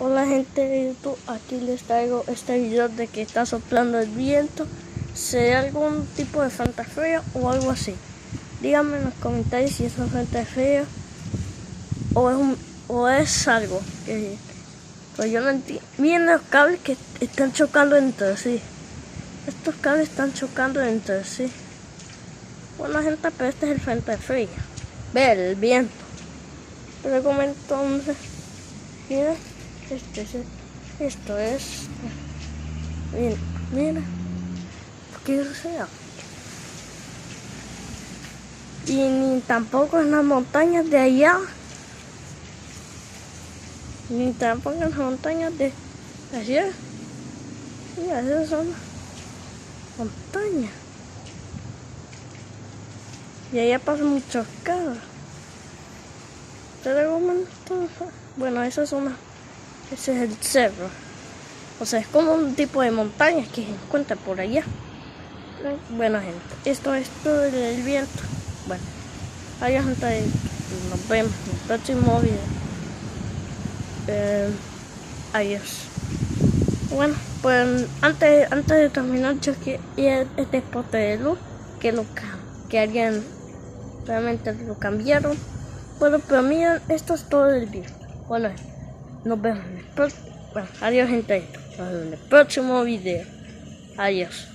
Hola gente de YouTube, aquí les traigo este video de que está soplando el viento. ¿Será algún tipo de fantasía o algo así? Díganme en los comentarios si es una fantasía o es algo que pues yo no entiendo. Miren los cables que están chocando entre sí. Estos cables están chocando entre sí. Bueno gente, pero este es el fantasía. Ve el viento. Pero como entonces, mira, esto es. Mira, que sea. Y ni tampoco en las montañas de allá, ni tampoco en las montañas de allá. Mira, esas son montañas. Y allá pasan muchos carros. Pero bueno, ese es el cerro. O sea, es como un tipo de montañas que se encuentra por allá. Bueno gente, esto es todo el viento. Bueno, adiós gente, nos vemos en el próximo video. Adiós. Bueno, pues antes de terminar, yo que este poste de luz que alguien realmente lo cambiaron. Bueno, pero miren, esto es todo el video. Bueno, nos vemos en el próximo. Bueno, adiós gente, nos vemos en el próximo video. Adiós.